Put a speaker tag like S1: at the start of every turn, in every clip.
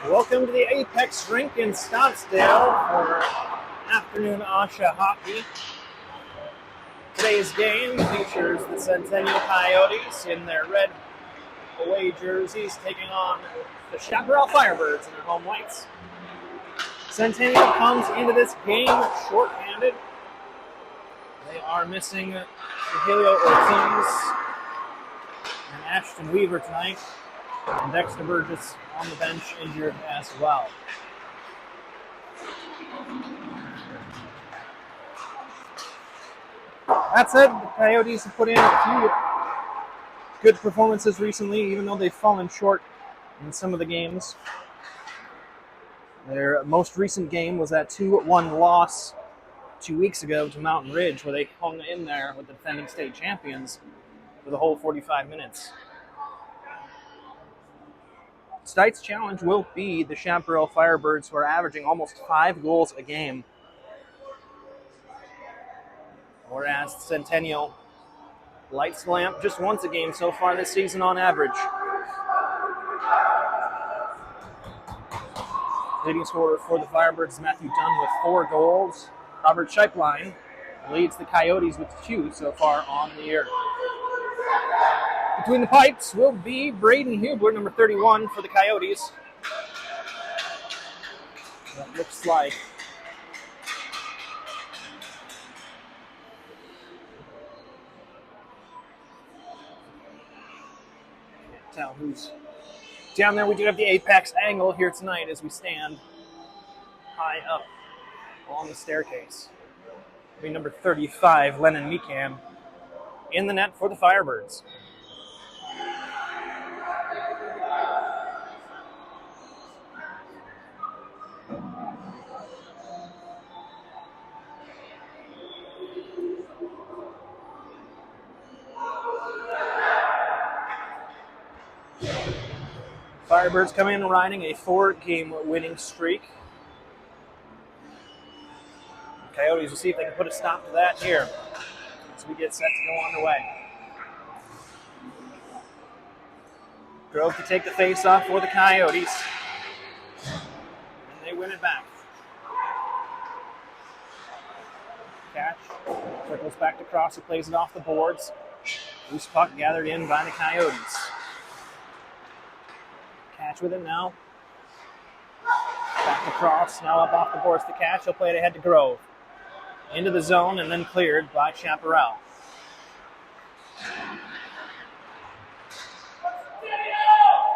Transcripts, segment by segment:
S1: Welcome to the Apex Rink in Scottsdale for afternoon Asha hockey. Today's game features the Centennial Coyotes in their red away jerseys taking on the Chaparral Firebirds in their home whites. Centennial comes into this game shorthanded. They are missing Helio Ortiz and Ashton Weaver tonight, and Dexter Burgess on the bench injured as well. That said, the Coyotes have put in a few good performances recently, even though they've fallen short in some of the games. Their most recent game was that 2-1 loss 2 weeks ago to Mountain Ridge, where they hung in there with the defending state champions for the whole 45 minutes. Tonight's challenge will be the Chaparral Firebirds, who are averaging almost 5 goals a game, whereas Centennial lights the lamp just once a game so far this season on average. Leading scorer for the Firebirds is Matthew Dunn with 4 goals. Robert Scheiplein leads the Coyotes with 2 so far on the year. Between the pipes will be Braden Hubler, number 31 for the Coyotes. That looks like can't tell who's down there. We do have the Apex angle here tonight as we stand high up along the staircase. It'll be number 35, Lennon Meekham, in the net for the Firebirds. Firebirds come in riding a 4-game winning streak. Coyotes will see if they can put a stop to that here as we get set to go underway. Grove to take the face-off for the Coyotes, and they win it back. Catch circles back to Cross, who plays it off the boards. Loose puck gathered in by the Coyotes. Catch with it now. Back to Cross, now up off the boards to Catch. He'll play it ahead to Grove. Into the zone and then cleared by Chaparral.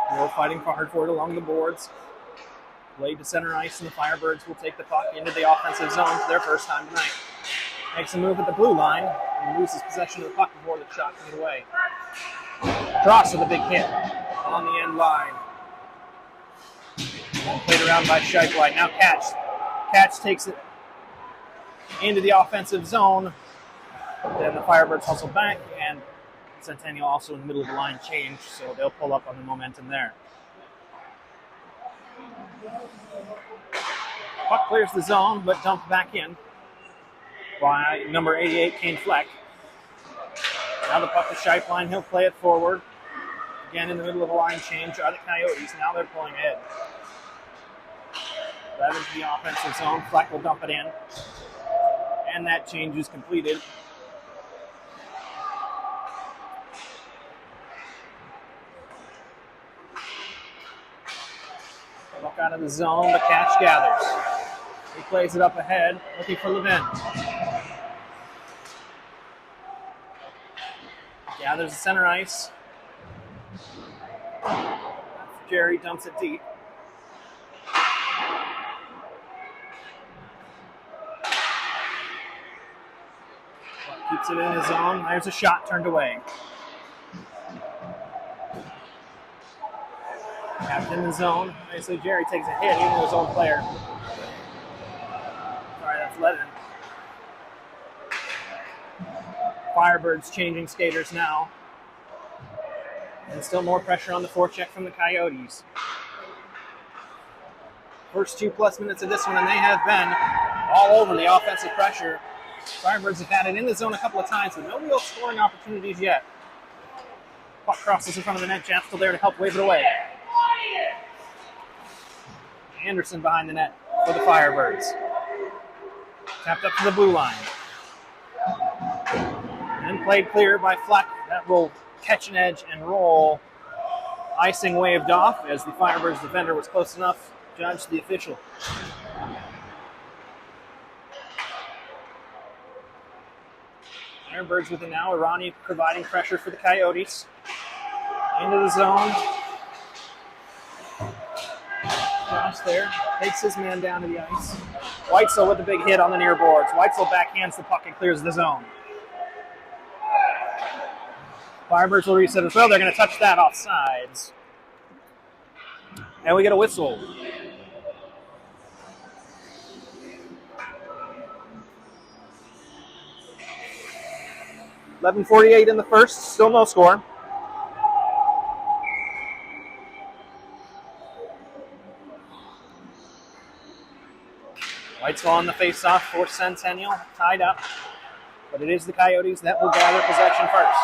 S1: Grove fighting hard for it along the boards. Played to center ice, and the Firebirds will take the puck into the offensive zone for their first time tonight. Makes a move at the blue line and loses possession of the puck before the shot can get away. Cross with a big hit on the end line. Played around by Scheiplein. Now Catch. Catch takes it into the offensive zone. Then the Firebirds hustle back, and Centennial also in the middle of the line change, so they'll pull up on the momentum there. Puck clears the zone, but dumped back in by number 88, Kane Fleck. Now the puck to Scheiplein. He'll play it forward. Again, in the middle of a line change are the Coyotes. Now they're pulling ahead. Right into the offensive zone. Fleck will dump it in. And that change is completed. Puck out of the zone, but Catch gathers. He plays it up ahead, looking for Levin. Gathers the center ice. Jerry dumps it deep. Keeps it in his zone. There's a shot turned away. Tapped in the zone. Obviously, Jerry takes a hit even to his own player. Sorry, that's Lennon. Firebirds changing skaters now. And still more pressure on the forecheck from the Coyotes. First 2+ minutes of this one, and they have been all over the offensive pressure. Firebirds have had it in the zone a couple of times, but no real scoring opportunities yet. Puck crosses in front of the net. Jamp's still there to help wave it away. Anderson behind the net for the Firebirds. Tapped up to the blue line. And played clear by Fleck. That will catch an edge and roll. Icing waved off as the Firebirds defender was close enough to judge the official. Firebirds with it now. Irani providing pressure for the Coyotes. Into the zone. Josh there. Takes his man down to the ice. Weitzel with the big hit on the near boards. Weitzel backhands the puck and clears the zone. Firebirds will reset as well. They're going to touch that off sides. And we get a whistle. .11:48 in the first. Still no score. Weitzel on the face-off for Centennial. Tied up. But it is the Coyotes that will gather possession first.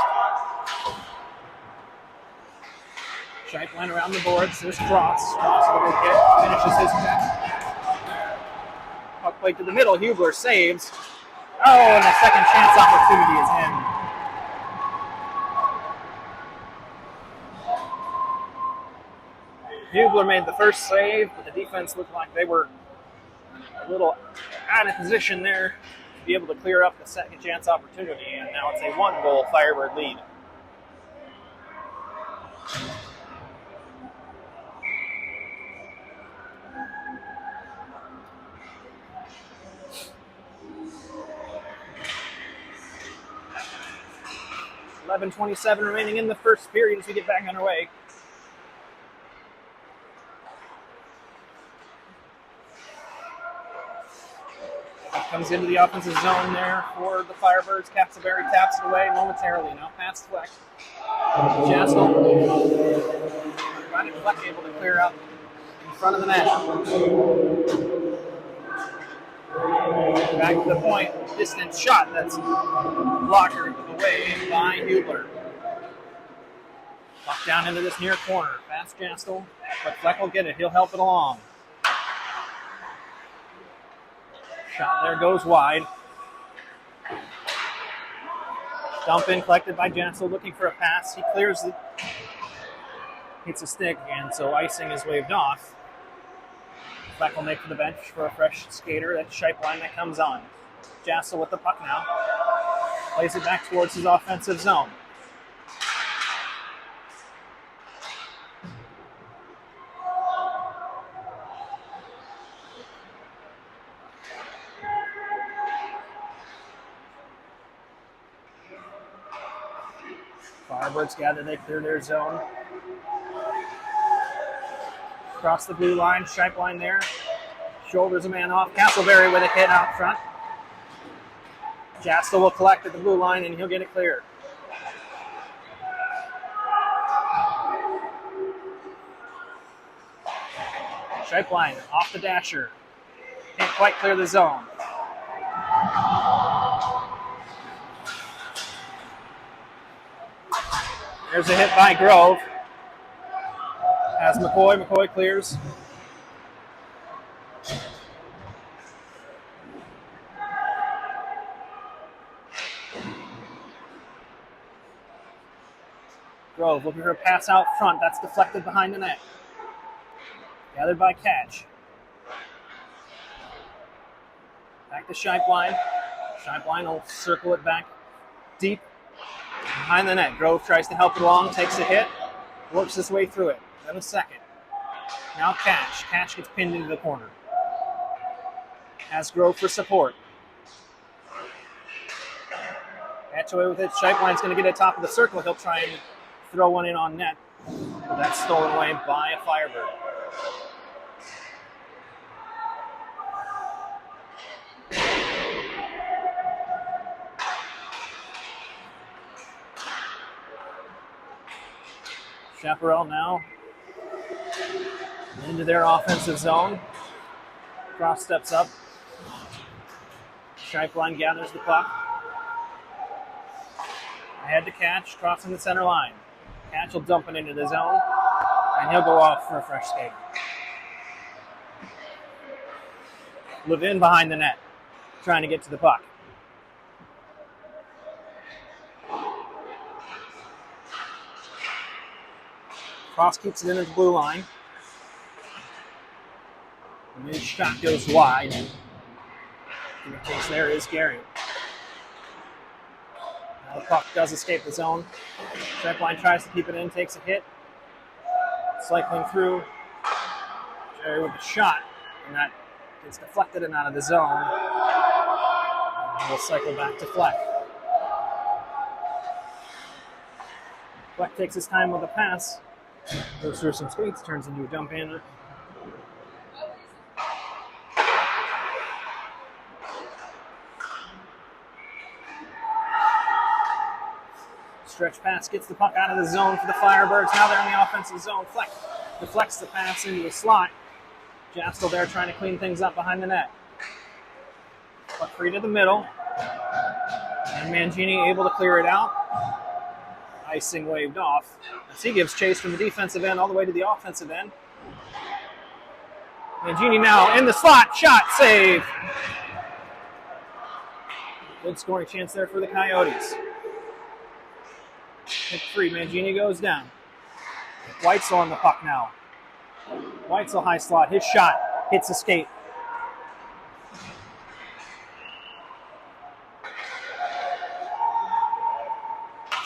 S1: Scheifelein around the boards. There's Cross. Cross with a big hit. Finishes his check. Puck played to the middle. Hubler saves. Oh, and a second chance opportunity is in. Hubler made the first save, but the defense looked like they were a little out of position there to be able to clear up the second chance opportunity, and now it's a 1-goal Firebird lead. .11:27 remaining in the first period as we get back underway. Comes into the offensive zone there for the Firebirds. Capsaberry taps it away momentarily. Now past Fleck. Jastel. Fleck able to clear out in front of the net. Back to the point. Distance shot. That's blocked away by Hubler. Puck down into this near corner. Past Jastel. But Fleck will get it. He'll help it along. Shot there goes wide. Dump in collected by Jastel, looking for a pass. He clears it. Hits a stick, and so icing is waved off. Fleck will make for the bench for a fresh skater. That's Scheifelein that comes on. Jastel with the puck now. Plays it back towards his offensive zone. Firebirds gather, they clear their zone. Across the blue line, Scheifelein there. Shoulders a man off. Castleberry with a hit out front. Jastel will collect at the blue line and he'll get it clear. Scheifelein off the dasher. Can't quite clear the zone. There's a hit by Grove. As McCoy clears. Grove looking for a pass out front. That's deflected behind the net. Gathered by Catch. Back to Scheifelein. Scheifelein will circle it back deep behind the net. Grove tries to help it along, takes a hit, works his way through it. Then a second. Now Catch. Catch gets pinned into the corner. Has Grove for support. Catch away with it. Scheifelein's going to get it top of the circle. He'll try and throw one in on net. But that's stolen away by a Firebird. Chaparral now into their offensive zone. Cross steps up. Scheifelein gathers the puck. Ahead to Catch, crossing the center line. Catch will dump it into the zone, and he'll go off for a fresh skate. Levin behind the net, trying to get to the puck. Cross keeps it in at the blue line. And his shot goes wide. In the case there is Gary. Now the puck does escape the zone. Pipeline tries to keep it in, takes a hit. Cycling through. Jerry with the shot, and that gets deflected and out of the zone. And we'll cycle back to Fleck. Fleck takes his time with the pass. Goes through some skates, turns into a dump in. Stretch pass gets the puck out of the zone for the Firebirds. Now they're in the offensive zone. Fleck deflects the pass into the slot. Jastel there trying to clean things up behind the net. Puck free to the middle. And Mangini able to clear it out. Icing waved off as he gives chase from the defensive end all the way to the offensive end. Mangini now in the slot. Shot, save. Good scoring chance there for the Coyotes. Hit free. Mangini goes down. Weitzel on the puck now. Weitzel high slot. His shot hits the skate.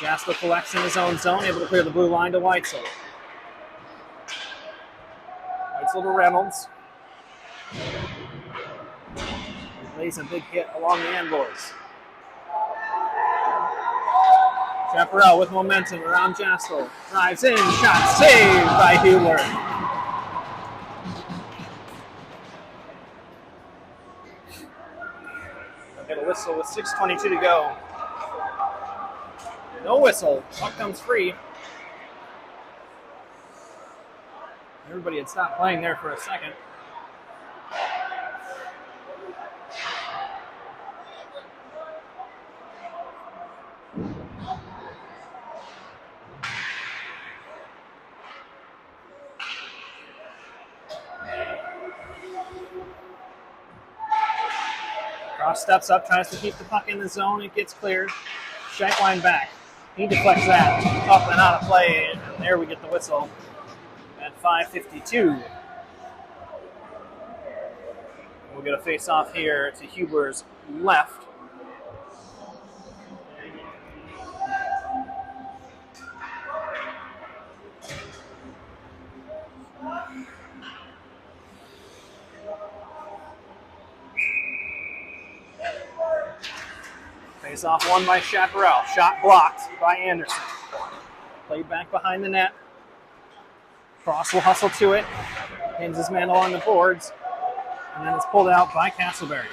S1: Jasper collects in his own zone, able to clear the blue line to Weitzel. Weitzel to Reynolds. He lays a big hit along the end boards. Chaparral with momentum around Jasper. Drives in, shot saved by Hubler. They'll get a whistle with 6:22 to go. No whistle. Puck comes free. Everybody had stopped playing there for a second. Cross steps up, tries to keep the puck in the zone. It gets cleared. Scheifelein back. He deflects that up and out of play, and there we get the whistle at 5:52. We'll get a face-off here to Hubler's left. Face-off won by Chaparral. Shot blocked by Anderson. Played back behind the net. Cross will hustle to it. Pins his man along the boards. And then it's pulled out by Castleberry.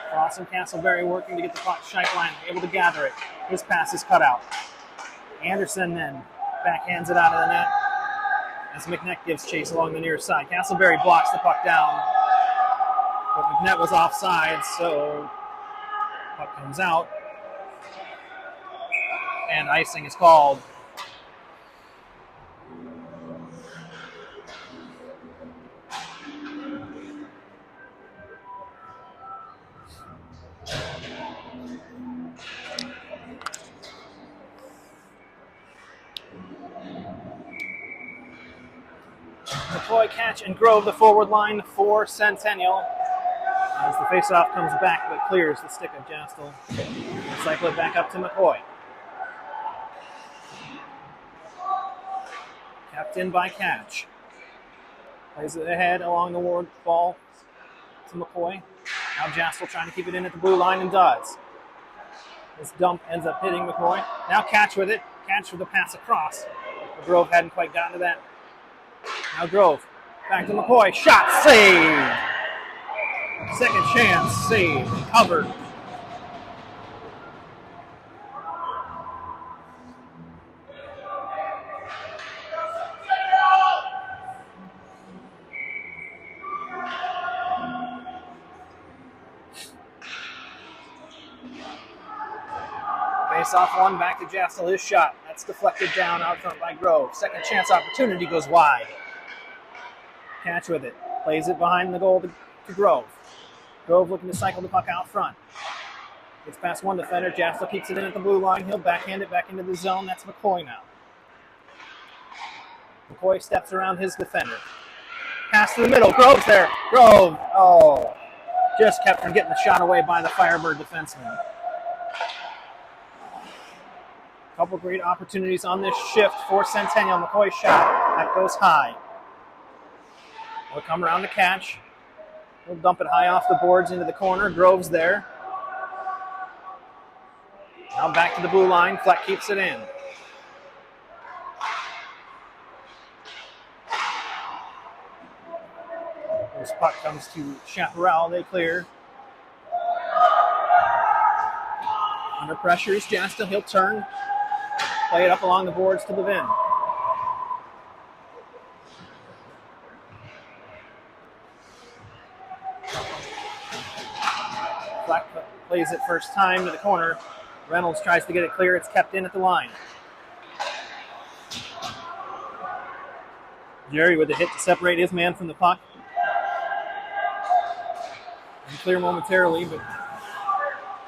S1: Cross and Castleberry working to get the puck. Scheifelein able to gather it. His pass is cut out. Anderson then backhands it out of the net as McNeck gives chase along the near side. Castleberry blocks the puck down. But McNett was offside, so puck comes out. And icing is called. McCoy, Catch, and Grove, the forward line for Centennial. As the faceoff comes back, but clears the stick of Jastel. Cycle it back up to McCoy. Kept in by Catch. Plays it ahead along the ward ball to McCoy. Now Jastel trying to keep it in at the blue line and does. This dump ends up hitting McCoy. Now Catch with it. Catch with the pass across. But Grove hadn't quite gotten to that. Now Grove. Back to McCoy. Shot saved. Second chance, saved, covered. Face off one, back to Jastel, his shot. That's deflected down out front by Grove. Second chance opportunity goes wide. Catch with it. Plays it behind the goal to Grove. Grove looking to cycle the puck out front. Gets past one defender. Jastel keeps it in at the blue line. He'll backhand it back into the zone. That's McCoy now. McCoy steps around his defender. Pass to the middle. Grove's there. Grove. Oh. Just kept from getting the shot away by the Firebird defenseman. Couple great opportunities on this shift for Centennial. McCoy's shot. That goes high. We'll come around to catch. We'll dump it high off the boards into the corner. Grove's there. Now back to the blue line. Fleck keeps it in. This puck comes to Chaparral. They clear. Under pressure is Jastel. He'll turn. Play it up along the boards to Levin. Fleck plays it first time to the corner. Reynolds tries to get it clear. It's kept in at the line. Jerry with a hit to separate his man from the puck. And clear momentarily, but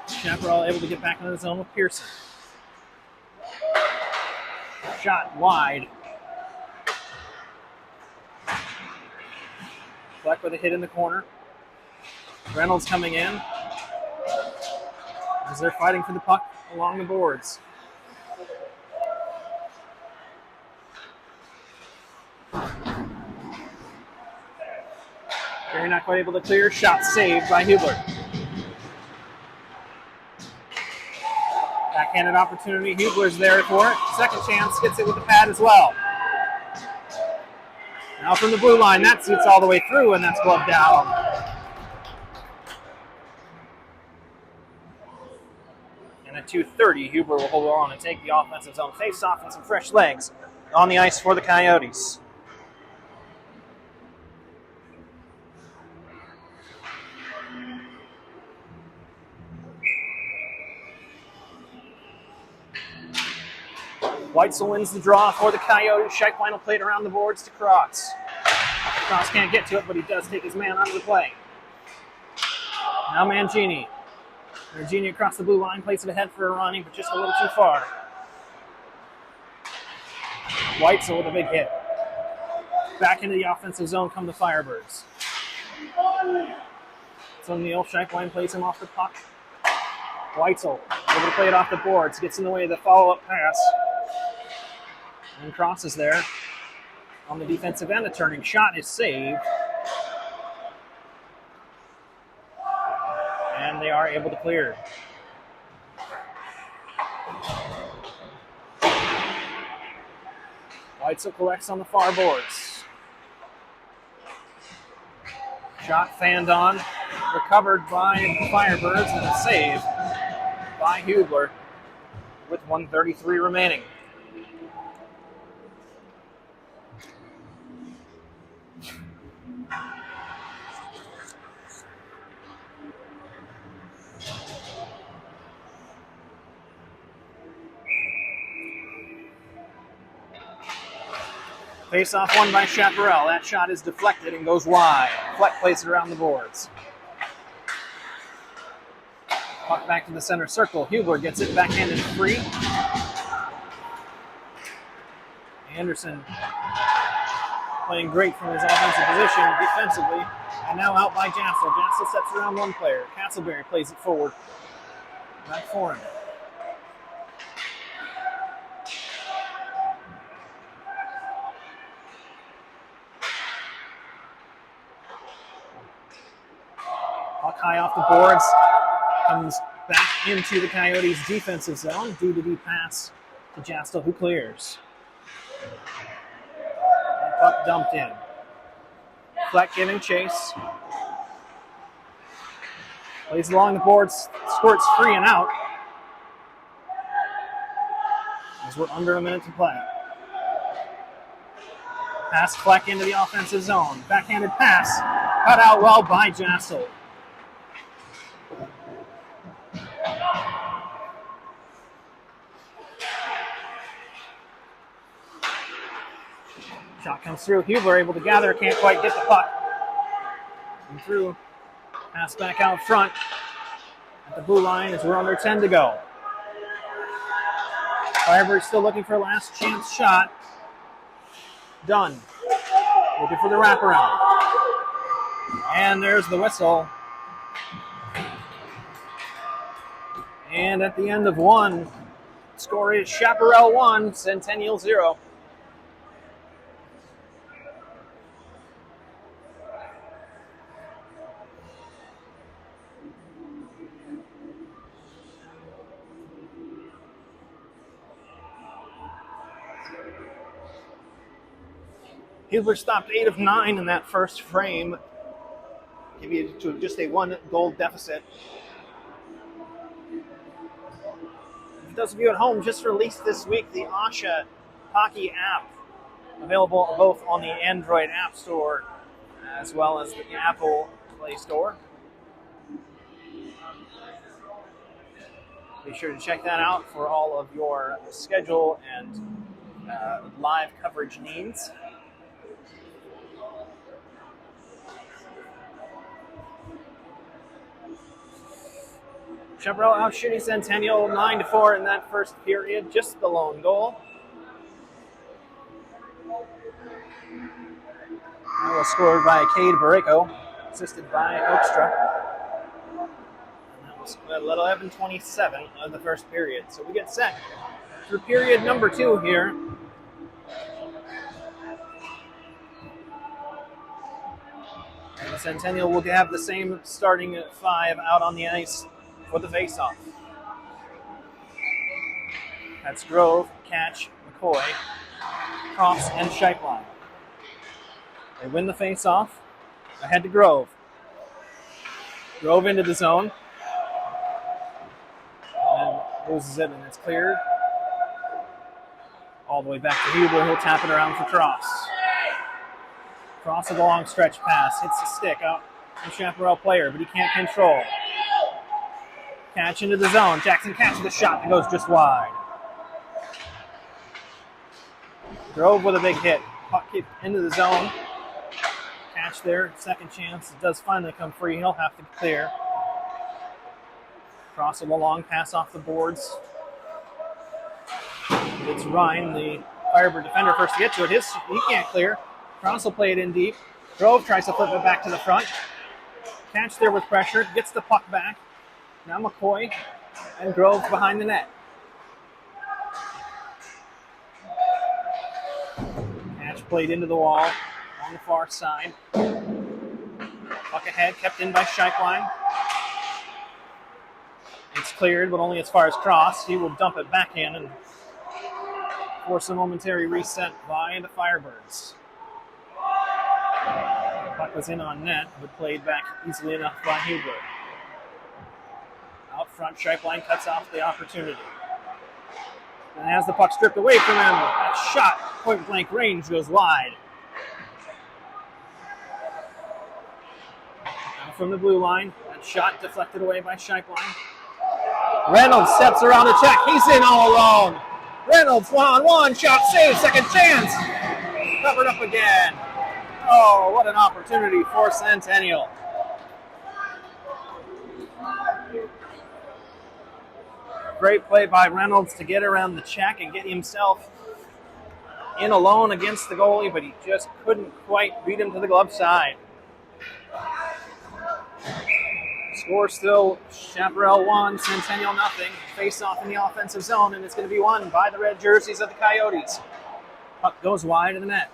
S1: Chaparral able to get back into the zone with Pearson. Shot wide. Fleck with a hit in the corner. Reynolds coming in as they're fighting for the puck along the boards. Jerry not quite able to clear. Shot saved by Hubler. Backhanded opportunity. Hubler's there for it. Second chance. Gets it with the pad as well. Now from the blue line. That suits all the way through, and that's gloved down. And at 2:30, Hubler will hold on and take the offensive zone face-off and some fresh legs on the ice for the Coyotes. Weitzel wins the draw for the Coyotes. Scheiplein will play it around the boards to Cross. Cross can't get to it, but he does take his man out of the play. Now Mangini. Mangini across the blue line, plays it ahead for Arani, but just a little too far. Weitzel with a big hit. Back into the offensive zone come the Firebirds. So Neil Scheiplein plays him off the puck. Weitzel able to play it off the boards, gets in the way of the follow-up pass. And Cross is there on the defensive end. The turning shot is saved. And they are able to clear. Weitzel collects on the far boards. Shot fanned on, recovered by the Firebirds, and a save by Hubler with 1:33 remaining. Face-off won by Chaparral. That shot is deflected and goes wide. Fleck plays it around the boards. Puck back to the center circle. Hubler gets it backhanded free. Anderson playing great from his offensive position defensively. And now out by Jastel. Jastel sets around one player. Castleberry plays it forward. Back for him. Puck high off the boards. Comes back into the Coyotes' defensive zone due to the pass to Jastel, who clears. And puck dumped in. Fleck giving chase. Plays along the boards, squirts free and out. As we're under a minute to play. Pass Fleck into the offensive zone. Backhanded pass. Cut out well by Jastel. Shot comes through. Hubler able to gather, can't quite get the puck. And through. Pass back out front at the blue line as we're under 10 to go. Firebirds still looking for a last chance shot. Done. Looking for the wraparound. And there's the whistle. And at the end of one, score is Chaparral 1, Centennial 0. Hubler stopped 8 of 9 in that first frame. Give you to just a 1-goal deficit. For those of you at home, just released this week the Asha Hockey app, available both on the Android App Store as well as the Apple Play Store. Be sure to check that out for all of your schedule and live coverage needs. Chaparral out shooting Centennial 9-4 in that first period, just the lone goal. That was scored by Cade Barrico, assisted by Oakstra. And that was 11:27 of the first period. So we get set for period number 2 here. And the Centennial will have the same starting 5 out on the ice for the face-off. That's Grove, Catch, McCoy, Cross, and Scheiplein. They win the face-off. Ahead to Grove. Grove into the zone. And loses it, and it's cleared. All the way back to Hubler. He'll tap it around for Cross. Cross with a long stretch pass. Hits the stick out to the Chaparral player, but he can't control. Catch into the zone. Jackson catches the shot that goes just wide. Grove with a big hit. Puck kicked into the zone. Catch there. Second chance. It does finally come free. He'll have to clear. Cross with a long pass off the boards. It's Ryan, the Firebird defender, first to get to it. He can't clear. Cross will play it in deep. Grove tries to flip it back to the front. Catch there with pressure. Gets the puck back. Now McCoy and Grove behind the net. Catch played into the wall on the far side. Puck ahead, kept in by Scheiplein. It's cleared, but only as far as Cross. He will dump it back in and force a momentary reset by the Firebirds. The puck was in on net, but played back easily enough by Hubler. Out front, Scheiplein cuts off the opportunity. And has the puck stripped away from him. That shot, point-blank range, goes wide. Now from the blue line, that shot deflected away by Scheiplein. Reynolds steps around to check. He's in all alone. Reynolds one-on-one, shot saved, second chance. Covered up again. Oh, what an opportunity for Centennial. Great play by Reynolds to get around the check and get himself in alone against the goalie, but he just couldn't quite beat him to the glove side. Score still Chaparral 1, Centennial 0. Face off in the offensive zone, and it's going to be won by the red jerseys of the Coyotes. Puck goes wide of the net.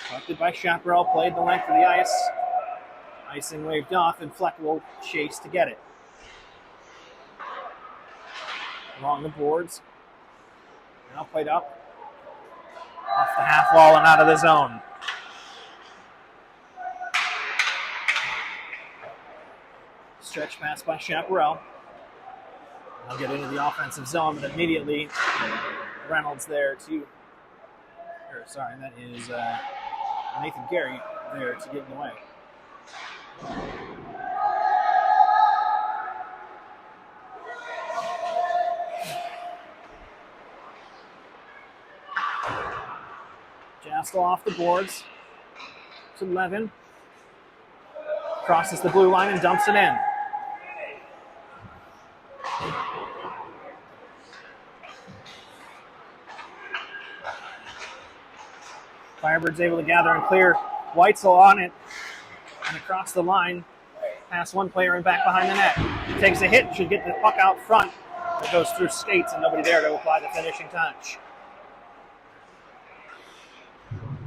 S1: Collected by Chaparral, played the length of the ice. Icing waved off, and Fleck will chase to get it. Along the boards. Now played up. Off the half wall and out of the zone. Stretch pass by Chaparral. I'll get into the offensive zone, but immediately Reynolds there to... that is Nathan Gary there to get in the way. Jastel off the boards. To Levin. Crosses the blue line and dumps it in. Firebirds able to gather and clear. Weitzel on it. And across the line. Past one player and back behind the net. Takes a hit. Should get the puck out front. It goes through skates and nobody there to apply the finishing touch.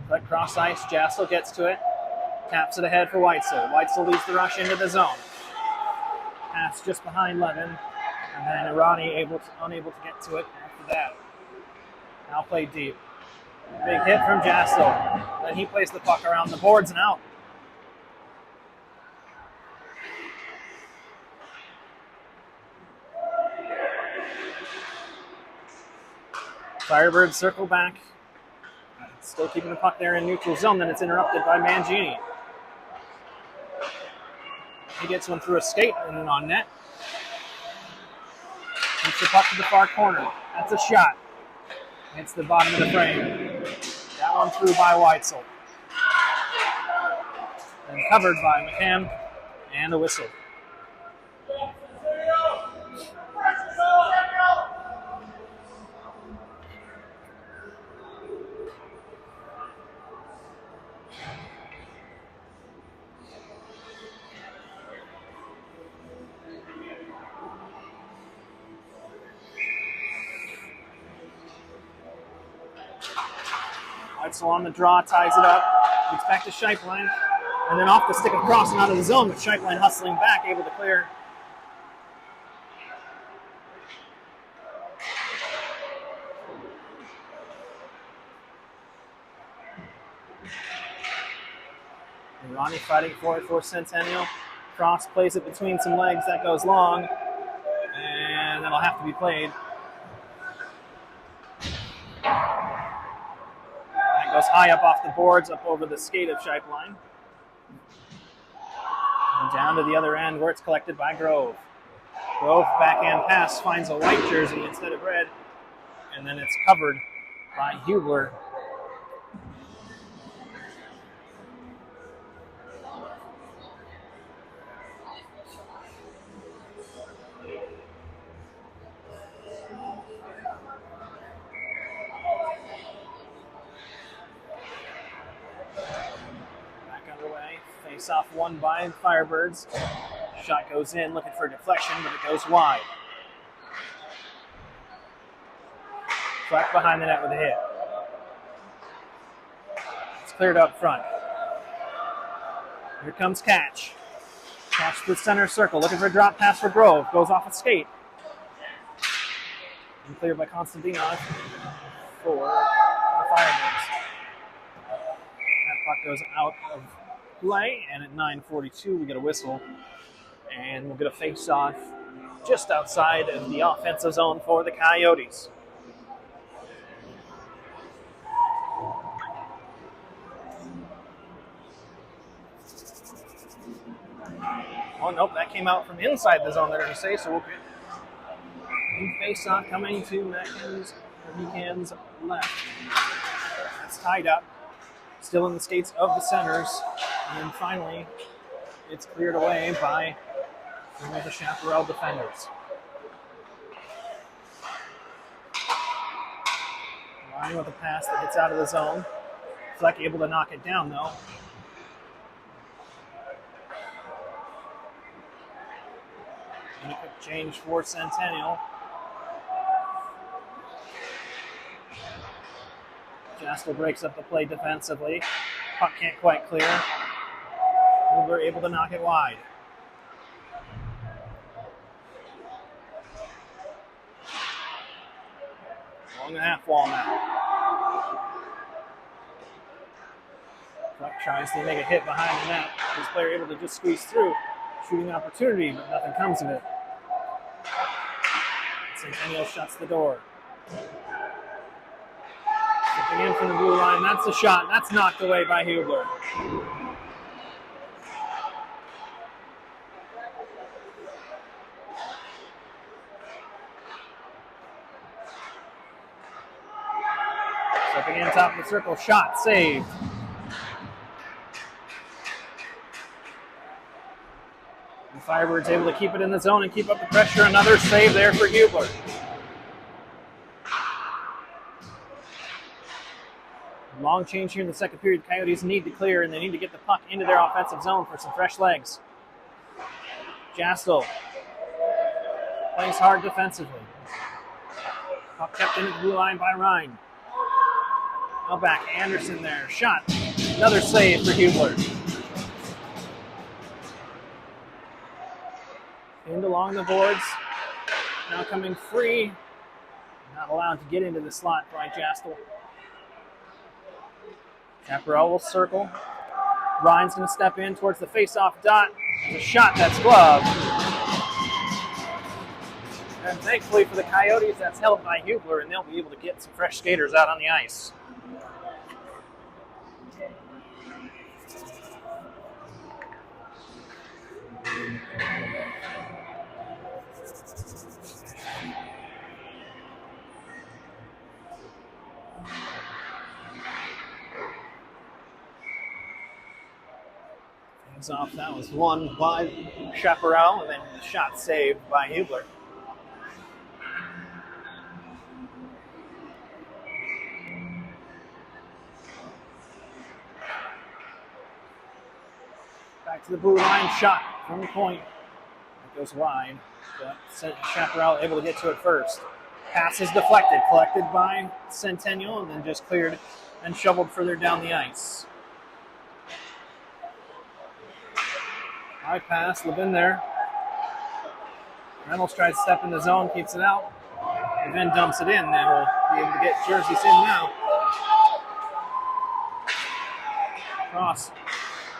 S1: But cross ice. Jastel gets to it. Taps it ahead for Weitzel. Weitzel leads the rush into the zone. Pass just behind Levin. And then Irani unable to get to it after that. Now played deep. Big hit from Jastel. Then he plays the puck around the boards and out. Firebirds circle back. Still keeping the puck there in neutral zone. Then it's interrupted by Mangini. He gets one through a skate and then on net. Keeps the puck to the far corner. That's a shot. Hits the bottom of the frame. That one through by Weitzel. And covered by McCann. And a whistle. Weitzel on the draw, ties it up. Gets back to Scheiplein. And then off the stick of crossing out of the zone, but Scheiplein hustling back, able to clear. And Ronnie fighting for it for Centennial. Cross plays it between some legs. That goes long. And that'll have to be played. Goes high up off the boards, up over the skate of Scheiplein. And down to the other end where it's collected by Grove. Grove backhand pass finds a white jersey instead of red. And then it's covered by Hubler. Off one by Firebirds. Shot goes in, looking for a deflection, but it goes wide. Fleck behind the net with a hit. It's cleared up front. Here comes Catch. Catch to the center circle, looking for a drop pass for Grove. Goes off a skate. And cleared by Konstantinov for the Firebirds. That puck goes out of play, and at 9:42 we get a whistle, and we'll get a face-off just outside of the offensive zone for the Coyotes. Oh, nope, that came out from inside the zone, they're going to say, so we'll get face-off coming to McCann's left. That's tied up, still in the skates of the centers. And then finally, it's cleared away by one of the Chaparral defenders. Line with a pass that hits out of the zone. Fleck able to knock it down, though. And a quick change for Centennial. Jastel breaks up the play defensively. Puck can't quite clear. We're able to knock it wide. Along the half wall now. Fleck tries to make a hit behind the net. This player able to just squeeze through. Shooting opportunity, but nothing comes of it. Centennial shuts the door. Stepping in from the blue line. That's a shot. That's knocked away by Hubler. Stepping in top of the circle, shot, saved. The Firebirds able to keep it in the zone and keep up the pressure. Another save there for Hubler. Long change here in the second period. Coyotes need to clear, and they need to get the puck into their offensive zone for some fresh legs. Jastel plays hard defensively. Puck kept into the blue line by Ryan. Now back, Anderson there. Shot. Another save for Hubler. Pinned along the boards. Now coming free. Not allowed to get into the slot by Jastel. Chaparral will circle. Ryan's going to step in towards the face-off dot. It's a shot that's gloved. And thankfully for the Coyotes, that's held by Hubler, and they'll be able to get some fresh skaters out on the ice. Off. That was won by Chaparral, and then the shot saved by Hubler. Back to the blue line, shot from the point. It goes wide, but Chaparral able to get to it first. Pass is deflected, collected by Centennial, and then just cleared and shoveled further down the ice. High pass, Levin there. Reynolds tries to step in the zone, keeps it out. Levin dumps it in, and we'll be able to get jerseys in now. Cross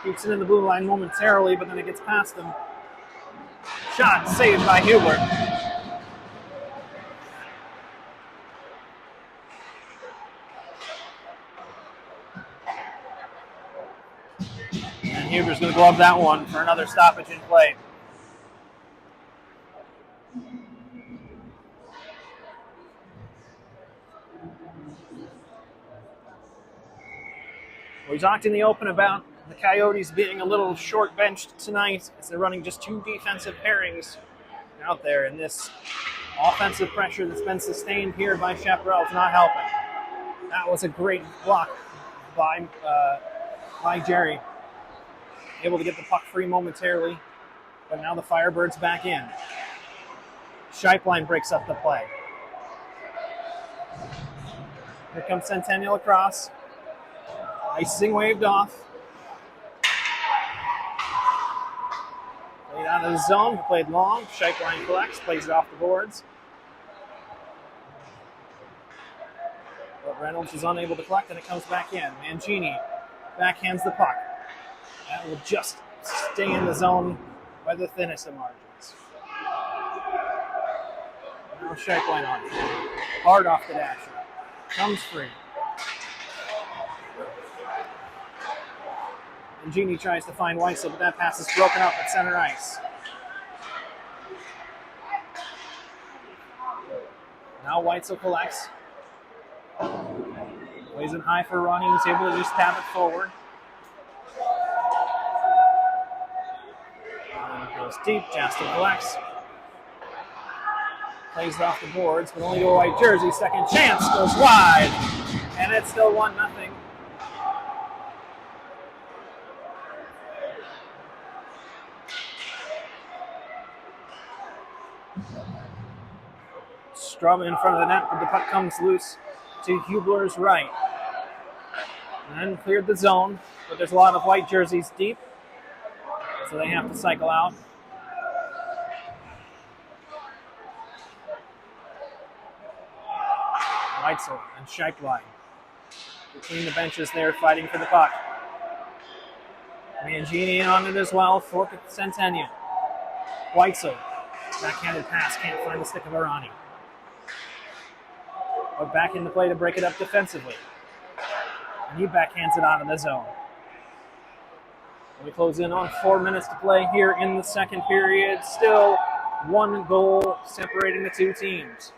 S1: keeps it in the blue line momentarily, but then it gets past him. Shot saved by Hubler. Huber's going to glove that one for another stoppage in play. We talked in the open about the Coyotes being a little short benched tonight as they're running just two defensive pairings out there, and this offensive pressure that's been sustained here by Chaparral is not helping. That was a great block by Jerry. Able to get the puck free momentarily, but now the Firebirds back in. Scheiplein breaks up the play. Here comes Centennial across. Icing waved off. Played out of the zone, played long. Scheiplein collects, plays it off the boards. But Reynolds is unable to collect, and it comes back in. Mangini backhands the puck. That will just stay in the zone by the thinnest of margins. Now Scheiplein on. Hard off the dasher. Comes free. And Genie tries to find Weitzel, but that pass is broken up at center ice. Now Weitzel collects. Plays it high for Ronnie, who's able to just tap it forward. Goes deep, Jastel collects. Plays it off the boards, but only to a white jersey. Second chance, goes wide. And it's still 1-0. Strum in front of the net, but the puck comes loose to Hubler's right. And then cleared the zone, but there's a lot of white jerseys deep, so they have to cycle out. Weitzel and Scheiplein between the benches there fighting for the puck. Mangini on it as well for Centennial. Weitzel, backhanded pass, can't find the stick of Arani. But back into play to break it up defensively. And he backhands it out of the zone. We close in on 4 minutes to play here in the second period. Still one goal separating the two teams.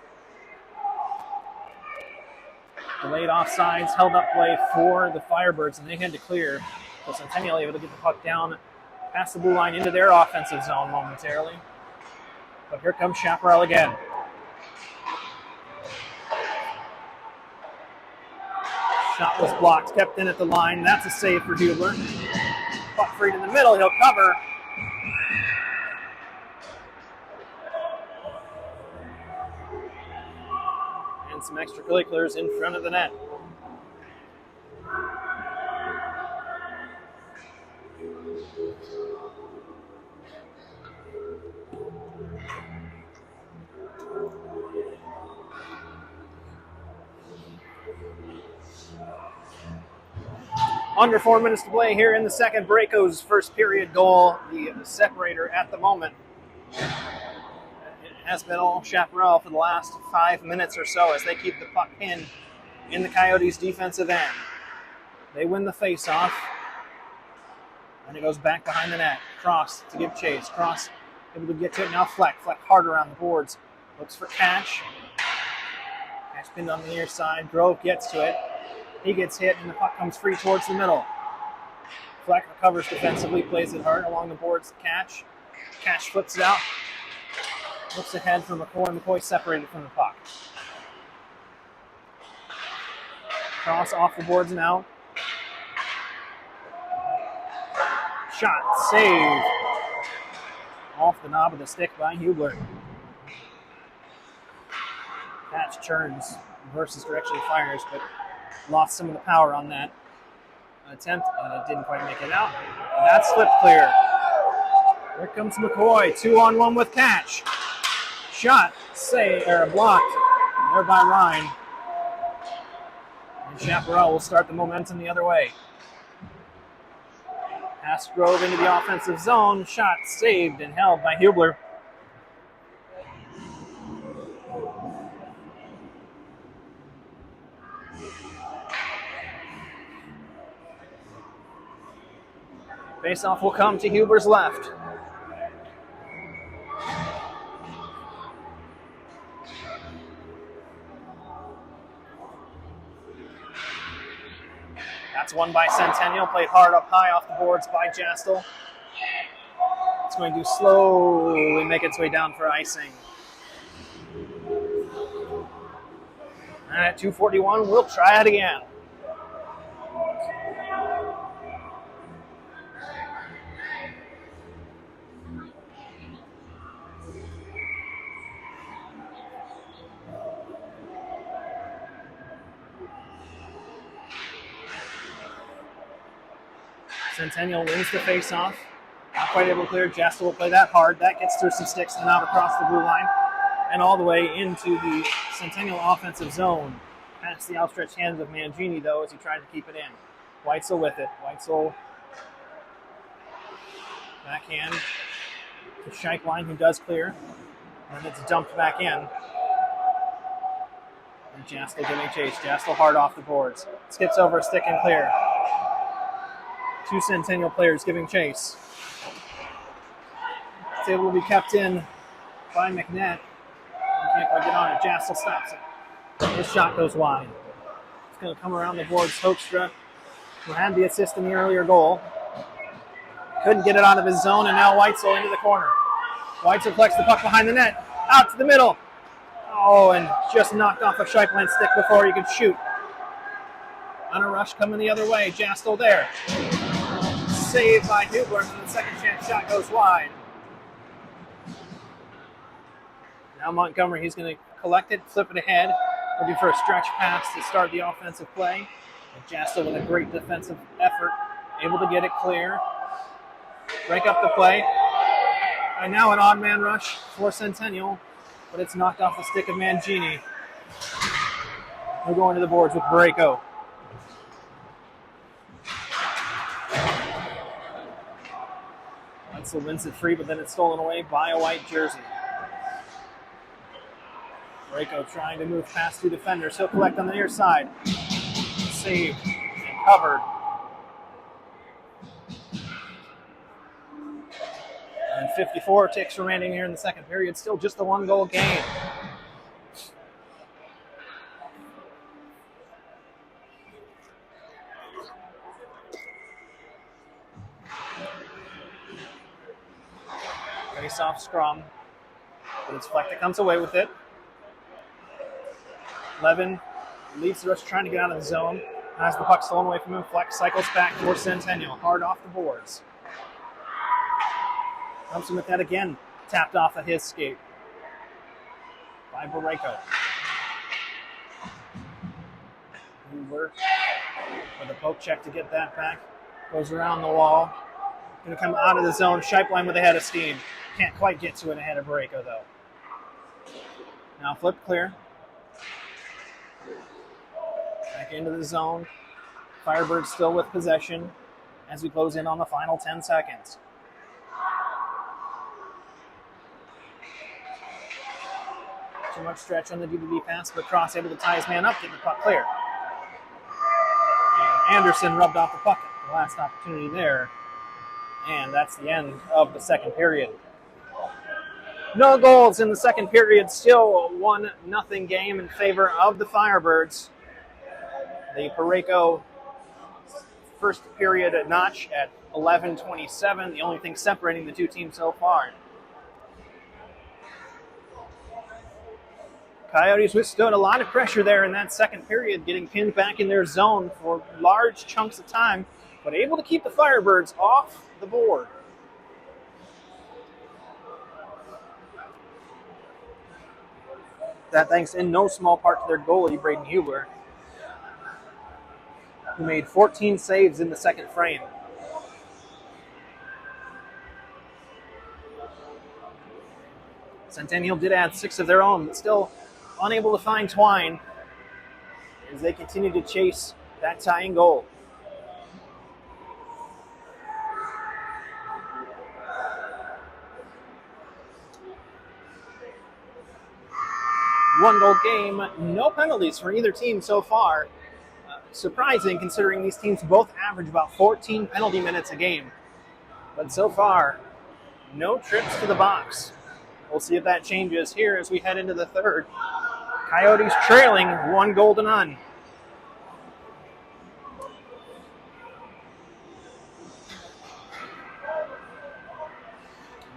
S1: Delayed offsides, held up play for the Firebirds, and they had to clear. So Centennial able to get the puck down past the blue line into their offensive zone momentarily. But here comes Chaparral again. Shot was blocked, kept in at the line. That's a save for Hubler. Puck freed in the middle, he'll cover. And some extracurriculars in front of the net. Under 4 minutes to play here in the second. Braco's first period goal, the separator at the moment. It has been all Chaparral for the last 5 minutes or so as they keep the puck pinned in the Coyotes' defensive end. They win the face-off, and it goes back behind the net. Cross to give chase. Cross able to get to it. Now Fleck. Fleck hard around the boards. Looks for Cash. Cash pinned on the near side. Grove gets to it. He gets hit, and the puck comes free towards the middle. Fleck recovers defensively, plays it hard along the boards to Cash. Cash flips it out. Looks ahead for McCoy. McCoy separated from the puck. Cross off the boards and out. Shot, save. Off the knob of the stick by Hubler. Cash turns, reverses direction, fires, but lost some of the power on that attempt, and it didn't quite make it out. And that slipped clear. Here comes McCoy, 2-on-1 with Cash. Shot, blocked, there by Ryan. And Chaparral will start the momentum the other way. Pass Grove into the offensive zone. Shot saved and held by Hubler. Faceoff will come to Hubler's left. That's won by Centennial. Played hard up high off the boards by Jastel. It's going to slowly make its way down for icing. And at 2:41, we'll try it again. Centennial wins the face-off. Not quite able to clear. Jastel will play that hard. That gets through some sticks and out across the blue line and all the way into the Centennial offensive zone. Past the outstretched hands of Mangini, though, as he tried to keep it in. Weitzel with it. Weitzel backhand to Scheiklein, who does clear. And it's dumped back in. And Jastel giving chase. Jastel hard off the boards. Skips over a stick and clear. Two Centennial players giving chase. It's able to be kept in by McNett. Can't quite get on it. Jastel stops it. His shot goes wide. It's going to come around the boards. Hoekstra, who had the assist in the earlier goal, couldn't get it out of his zone, and now Weitzel into the corner. Weitzel collects the puck behind the net. Out to the middle. Oh, and just knocked off a Scheiklein stick before he could shoot. On a rush coming the other way. Jastel there. Saved by Hubler, and the second chance shot goes wide. Now Montgomery, he's going to collect it, flip it ahead, looking for a stretch pass to start the offensive play. And Jastel with a great defensive effort, able to get it clear, break up the play. And now an odd man rush for Centennial, but it's knocked off the stick of Mangini. We're going to the boards with Braco. Weitzel wins it free, but then it's stolen away by a white jersey. Braco trying to move past two defenders. He'll collect on the near side. Saved and covered. And 54 ticks remaining here in the second period. Still just a one-goal game. Face-off scrum. But it's Fleck that comes away with it. Levin leads the rush, trying to get out of the zone. Has the puck stolen away from him. Fleck cycles back towards Centennial. Hard off the boards. Thompson with that again. Tapped off of his skate by Borrego. Hubler with a poke check to get that back. Goes around the wall. Going to come out of the zone. Scheiplein with a head of steam. Can't quite get to it ahead of Borrego, though. Now flip clear. Back into the zone. Firebirds still with possession as we close in on the final 10 seconds. Too much stretch on the DDD pass, but Cross able to tie his man up, get the puck clear. And Anderson rubbed off the puck at the last opportunity there. And that's the end of the second period. No goals in the second period, still a 1-0 game in favor of the Firebirds. The Borrego first period notch at 11:27, the only thing separating the two teams so far. Coyotes withstood a lot of pressure there in that second period, getting pinned back in their zone for large chunks of time, but able to keep the Firebirds off the board. That thanks in no small part to their goalie, Braden Hubler, who made 14 saves in the second frame. Centennial did add 6 of their own, but still unable to find Twine as they continue to chase that tying goal. One-goal game, no penalties for either team so far. Surprising considering these teams both average about 14 penalty minutes a game. But so far, no trips to the box. We'll see if that changes here as we head into the third. Coyotes trailing 1-0.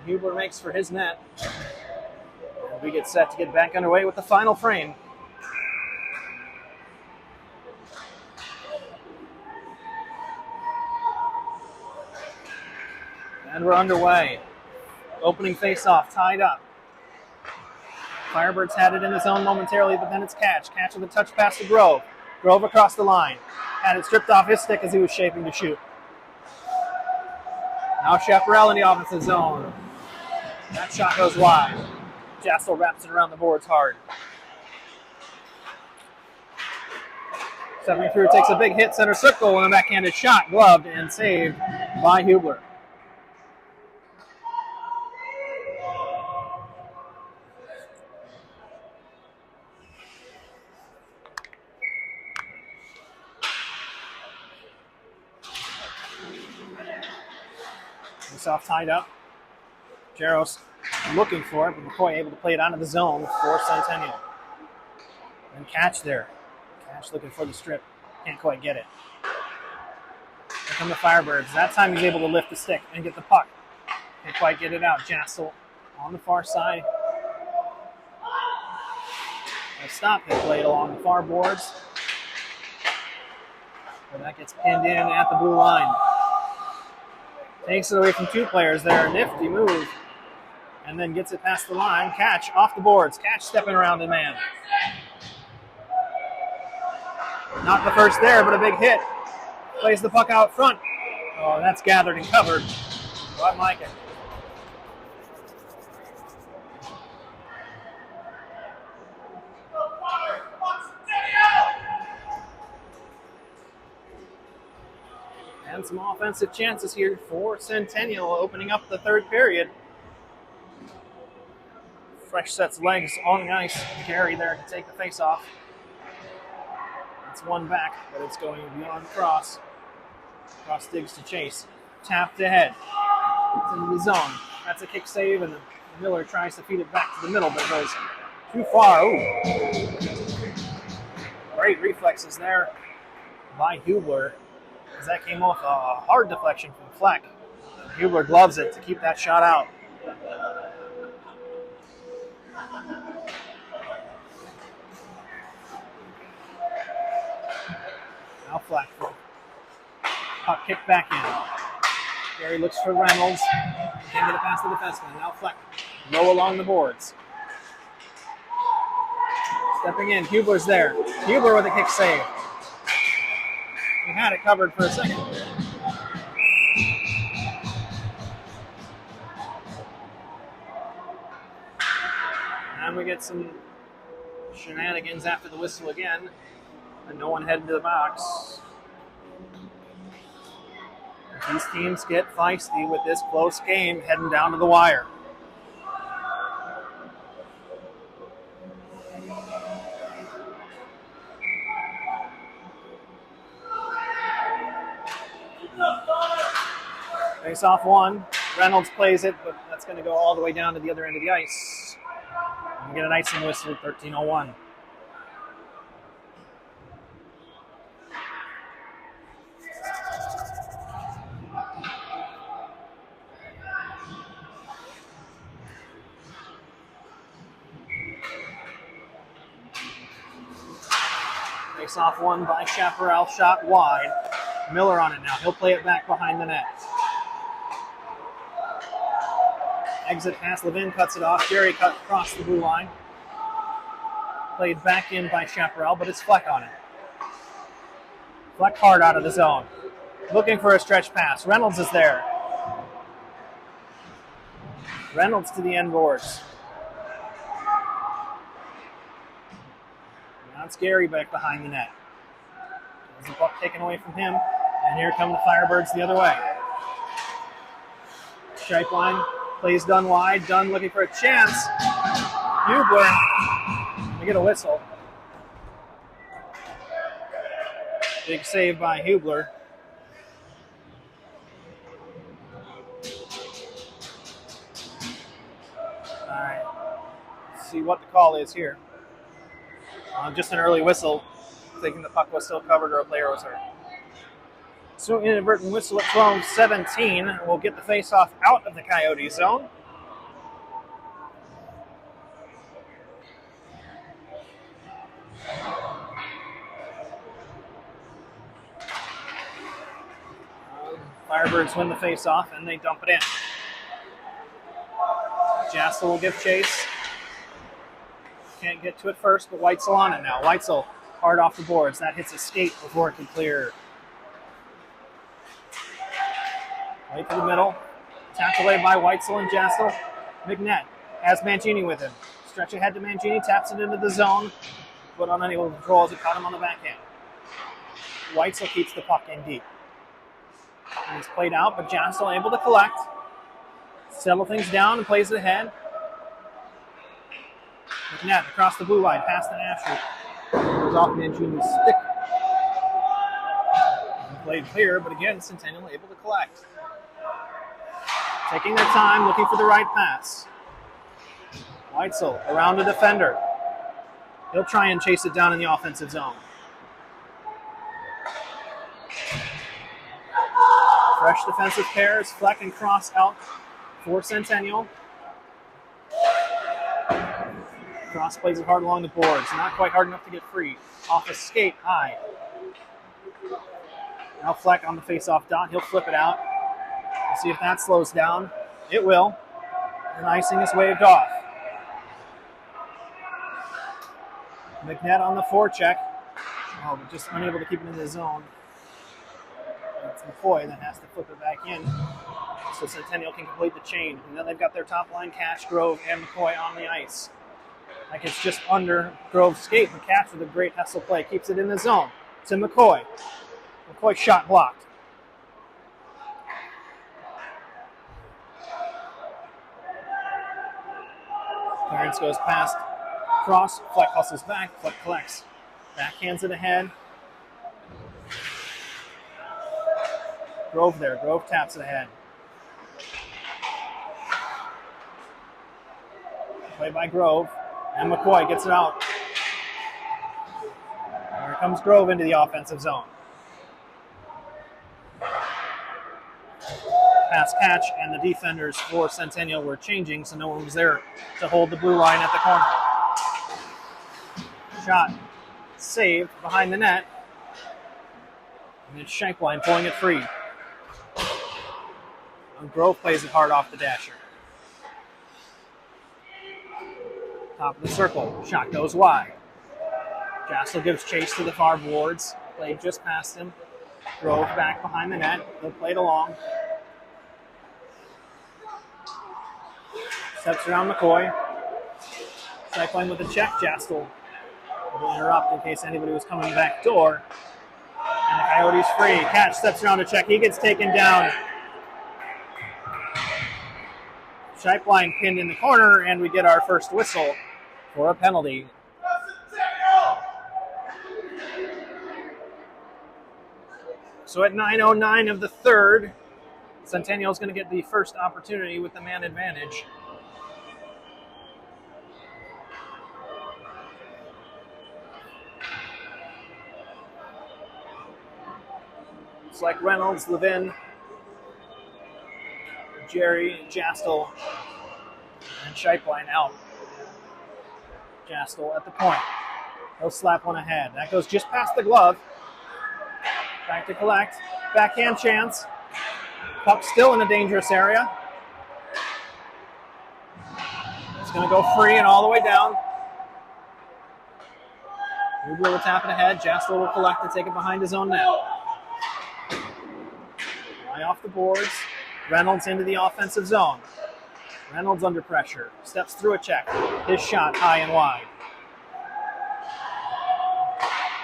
S1: Hubler makes for his net. And we get set to get back underway with the final frame. And we're underway. Opening face-off, tied up. Firebirds had it in the zone momentarily, but then it's Catch. Catch with a touch pass to Grove. Grove across the line. Had it stripped off his stick as he was shaping to shoot. Now Chaparral in the offensive zone. That shot goes wide. Jassel wraps it around the boards hard. Stepping through, takes a big hit, center circle, and a backhanded shot, gloved and saved by Hubler. Off tied up. Jaros looking for it, but McCoy able to play it out of the zone for Centennial. And Catch there. Catch looking for the strip. Can't quite get it. Here come the Firebirds. That time he's able to lift the stick and get the puck. Can't quite get it out. Jassel on the far side. A stop. They play it along the far boards. But that gets pinned in at the blue line. Takes it away from 2 players there. Nifty move. And then gets it past the line. Catch off the boards. Catch stepping around the man. Not the first there, but a big hit. Plays the puck out front. Oh, that's gathered and covered. But like it. And some offensive chances here for Centennial opening up the third period. Fresh sets legs on the ice. Gary there to take the face off. It's one back, but it's going beyond Cross. Cross digs to chase. Tapped ahead. It's into the zone. That's a kick save, and Miller tries to feed it back to the middle, but it goes too far. Ooh. Great reflexes there by Hubler. As that came off a hard deflection from Fleck. Hubler gloves it to keep that shot out. Now flat foot. Puck kicked back in. Gary looks for Reynolds. Can't get it past the defenseman. Now Fleck. Low along the boards. Stepping in. Hubler's there. Hubler with a kick save. He had it covered for a second. And we get some shenanigans after the whistle again. And no one heading to the box. These teams get feisty with this close game heading down to the wire. Face off one. Reynolds plays it, but that's going to go all the way down to the other end of the ice. And we get an icing whistle at 13:01. Face off one by Chaparral, shot wide. Miller on it now. He'll play it back behind the net. Exit pass. Levin cuts it off. Jerry cut across the blue line. Played back in by Chaparral, but it's Fleck on it. Fleck hard out of the zone. Looking for a stretch pass. Reynolds is there. Reynolds to the end boards. Now it's Gary back behind the net. There's the puck taken away from him. And here come the Firebirds the other way. Stripe line. Plays Dunn wide. Dunn looking for a chance. Hubler. We get a whistle. Big save by Hubler. All right. Let's see what the call is here. Just an early whistle, thinking the puck was still covered or a player was hurt. So inadvertent whistle at 12:17 will get the face-off out of the Coyote zone. Firebirds win the face-off and they dump it in. Jastel will give chase. Can't get to it first, but Weitzel on it now. Weitzel hard off the boards. That hits a skate before it can clear. Right to the middle. Tapped away by Weitzel and Jastel. McNett has Mangini with him. Stretch ahead to Mangini, taps it into the zone, but unable to control as it caught him on the backhand. Weitzel keeps the puck in deep. And it's played out, but Jastel able to collect. Settle things down and plays it ahead. McNett across the blue line, past the Asher. Goes off Mangini's stick. And played clear, but again, Centennial able to collect. Taking their time, looking for the right pass. Weitzel around the defender. He'll try and chase it down in the offensive zone. Fresh defensive pairs, Fleck and Cross out for Centennial. Cross plays it hard along the boards. Not quite hard enough to get free. Off a skate high. Now Fleck on the face-off dot. He'll flip it out. We'll see if that slows down. It will. And icing is waved off. McNett on the forecheck. Oh, but just unable to keep it in the zone. It's McCoy that has to flip it back in so Centennial can complete the chain. And then they've got their top line, Cash, Grove, and McCoy on the ice. Like it's just under Grove's skate, but Cash with a great hustle play keeps it in the zone to McCoy. McCoy shot blocked. Clearance goes past Cross. Fleck hustles back. Fleck collects. Backhands it ahead. Grove there. Grove taps it ahead. Play by Grove. And McCoy gets it out. Here comes Grove into the offensive zone. pass catch, and the defenders for Centennial were changing, so no one was there to hold the blue line at the corner. Shot saved behind the net. And it's Scheiplein pulling it free. And Grove plays it hard off the dasher. Top of the circle. Shot goes wide. Jastel gives chase to the far boards. Played just past him. Grove back behind the net. They'll play it along. Steps around McCoy. Scheiplein with a check. Jastel will interrupt in case anybody was coming back door. And the Coyotes free. Catch steps around to check. He gets taken down. Scheiplein pinned in the corner, and we get our first whistle for a penalty. So at 9:09 of the third, Centennial is going to get the first opportunity with the man advantage. It's like Reynolds, Levin, Jerry, Jastel, and Scheiplein out. Jastel at the point. He'll slap one ahead. That goes just past the glove. Back to collect. Backhand chance. Puck still in a dangerous area. It's going to go free and all the way down. Rubio will tap it ahead. Jastel will collect and take it behind his own net. High off the boards. Reynolds into the offensive zone. Reynolds under pressure. Steps through a check. His shot high and wide.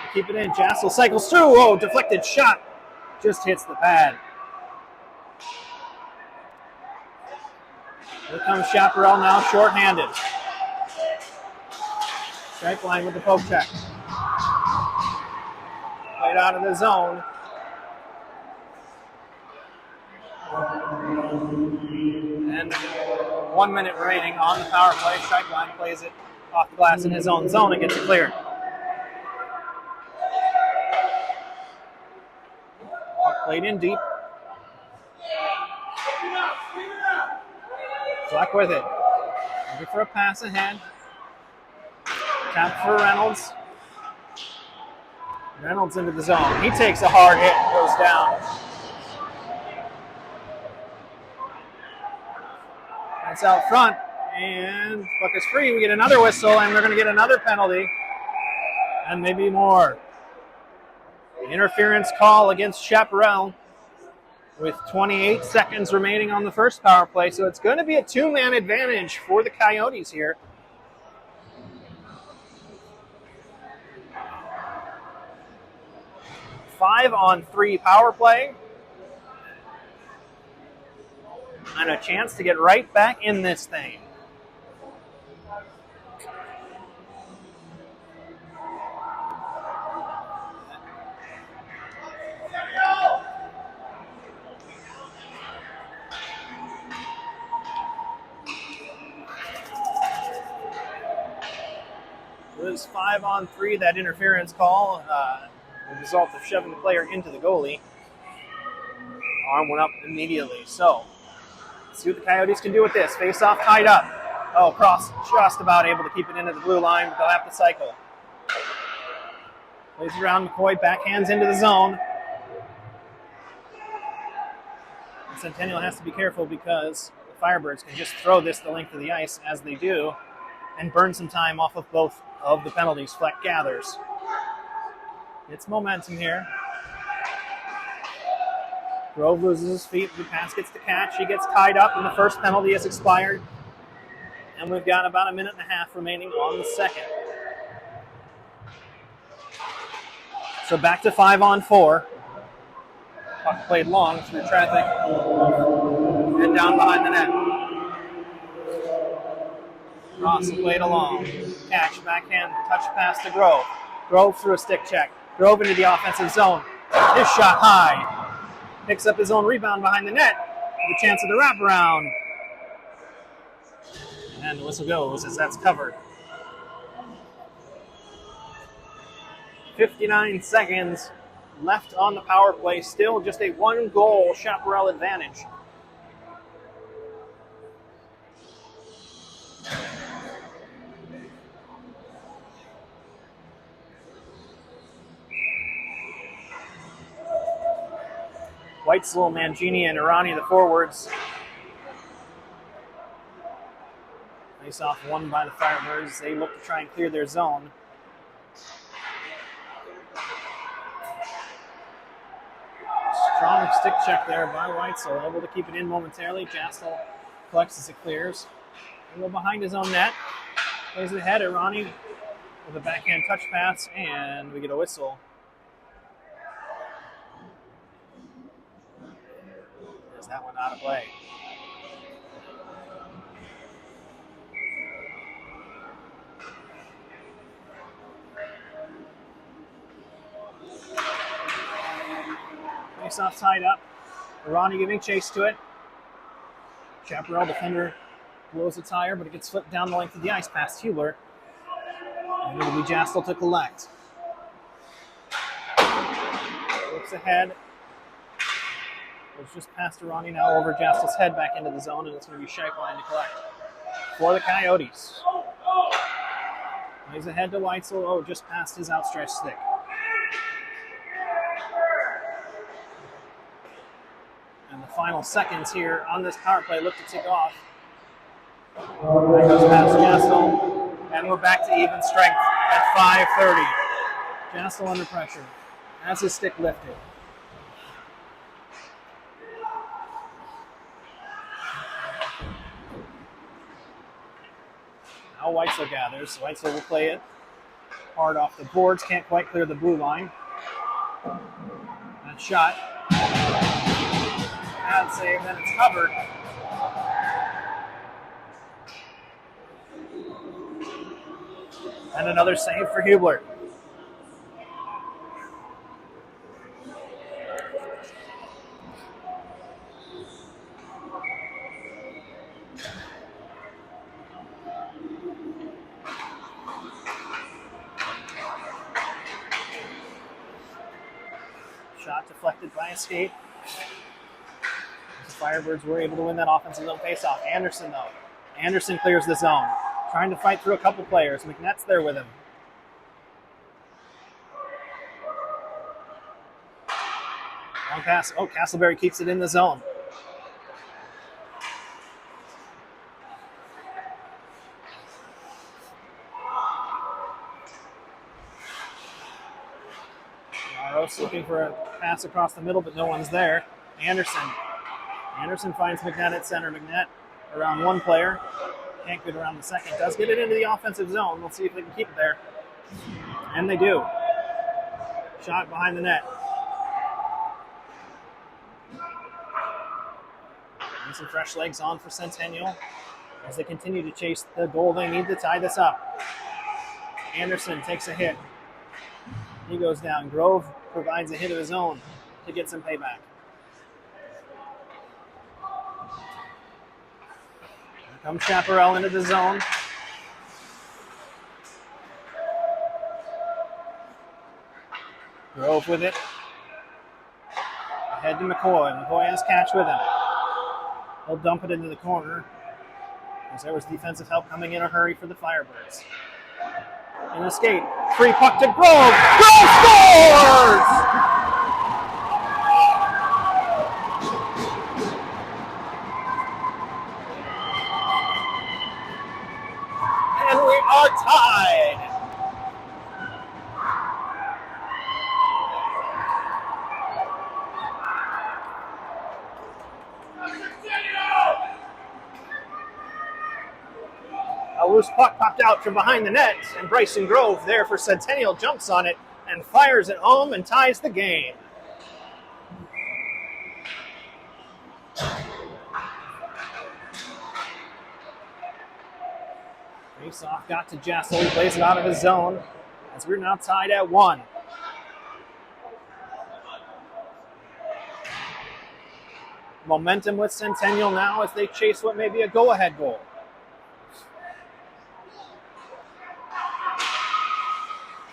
S1: They keep it in. Jastel cycles through. Oh, deflected shot. Just hits the pad. Here comes Chaparral now, shorthanded. Scheiplein with the poke check. Played out of the zone. And 1 minute remaining on the power play. Scheiplein plays it off the glass in his own zone and gets it cleared. Played in deep. Fleck with it. Looking for a pass ahead. Tap for Reynolds. Reynolds into the zone. He takes a hard hit and goes down. That's out front, and puck is free. We get another whistle, and we're going to get another penalty, and maybe more. Interference call against Chaparral with 28 seconds remaining on the first power play, so it's going to be a two-man advantage for the Coyotes here. Five-on-3 power play. And a chance to get right back in this thing. It was 5-on-3, that interference call, the result of shoving the player into the goalie. Arm went up immediately, so let's see what the Coyotes can do with this. Face-off tied up. Oh, Cross just about able to keep it into the blue line, but they'll have to cycle. Plays around McCoy, backhands into the zone. And Centennial has to be careful because the Firebirds can just throw this the length of the ice as they do and burn some time off of both of the penalties Fleck gathers. It's momentum here. Grove loses his feet. The pass gets to catch. He gets tied up, and the first penalty has expired. And we've got about a minute and a half remaining on the second. So back to 5-on-4. Puck played long through traffic and down behind the net. Ross played along. Catch, backhand, touch pass to Grove. Grove through a stick check. Grove into the offensive zone. His shot high. Picks up his own rebound behind the net. The chance of the wraparound. And the whistle goes as that's covered. 59 seconds left on the power play. Still just a one-goal Chaparral advantage. Weitzel, Mangini, and Irani, the forwards. Face off won by the Firebirds. They look to try and clear their zone. Strong stick check there by Weitzel, able to keep it in momentarily. Jastel collects as it clears. He'll go behind his own net. Plays it ahead. Irani with a backhand touch pass, and we get a whistle. Is that one out of play? Face-off tied up. Irani giving chase to it. Chaparral defender blows the tire, but it gets flipped down the length of the ice past Hubler. And it'll be Jastel to collect. Looks ahead. It's just past Irani now over Jastel's head back into the zone, and it's going to be Scheiplein to collect for the Coyotes. Plays ahead to Weitzel. Oh, just past his outstretched stick. And the final seconds here on this power play look to tick off. That goes past Jastel, and we're back to even strength at 5:30. Jastel under pressure. Has his stick lifted. Now Weitzel gathers. Weitzel will play it hard off the boards. Can't quite clear the blue line. That shot. Bad save, then it's covered. And another save for Hubler. Shot deflected by a skate. The Firebirds were able to win that offensive zone faceoff. Anderson, though. Anderson clears the zone. Trying to fight through a couple players. McNett's there with him. Long pass. Oh, Castleberry keeps it in the zone. Yaros looking for a pass across the middle, but no one's there. Anderson finds McNett at center. McNett around one player. Can't get around the second. Does get it into the offensive zone. We'll see if they can keep it there. And they do. Shot behind the net. And some fresh legs on for Centennial as they continue to chase the goal they need to tie this up. Anderson takes a hit. He goes down. Grove provides a hit of his own to get some payback. Comes Chaparral into the zone. Grove with it. Ahead to McCoy. McCoy has catch with him. He'll dump it into the corner. As there was defensive help coming in a hurry for the Firebirds. In the skate. Free puck to Grove. Grove scores! Are tied. A loose puck popped out from behind the net, and Bryson Grove there for Centennial jumps on it and fires it home and ties the game. Face-off got to Jastel. He plays it out of his zone as we're now tied at 1. Momentum with Centennial now as they chase what may be a go-ahead goal.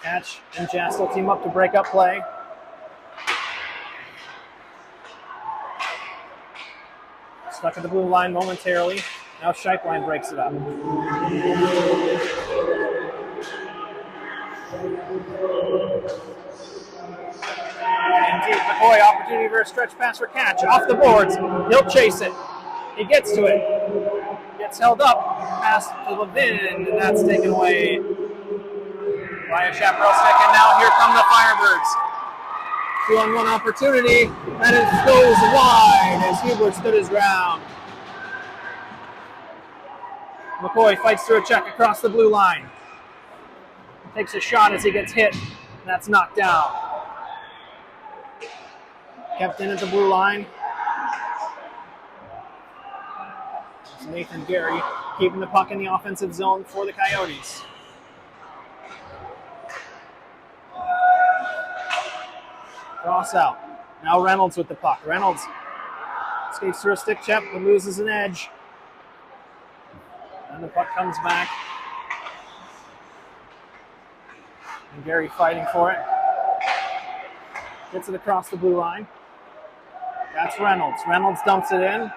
S1: Hatch and Jastel team up to break up play. Stuck at the blue line momentarily. Now Scheiplein breaks it up. And deep, McCoy, opportunity for a stretch pass for Catch. Off the boards. He'll chase it. He gets to it. Gets held up. Pass to Levin, and that's taken away by a Chaparral stick. And now here come the Firebirds. 2-on-1 opportunity, and it goes wide as Hubler stood his ground. McCoy fights through a check across the blue line. Takes a shot as he gets hit, and that's knocked down. Kept in at the blue line. It's Nathan Gary keeping the puck in the offensive zone for the Coyotes. Cross out. Now Reynolds with the puck. Reynolds skates through a stick check but loses an edge. And the puck comes back. And Gary fighting for it. Gets it across the blue line. That's Reynolds. Reynolds dumps it in.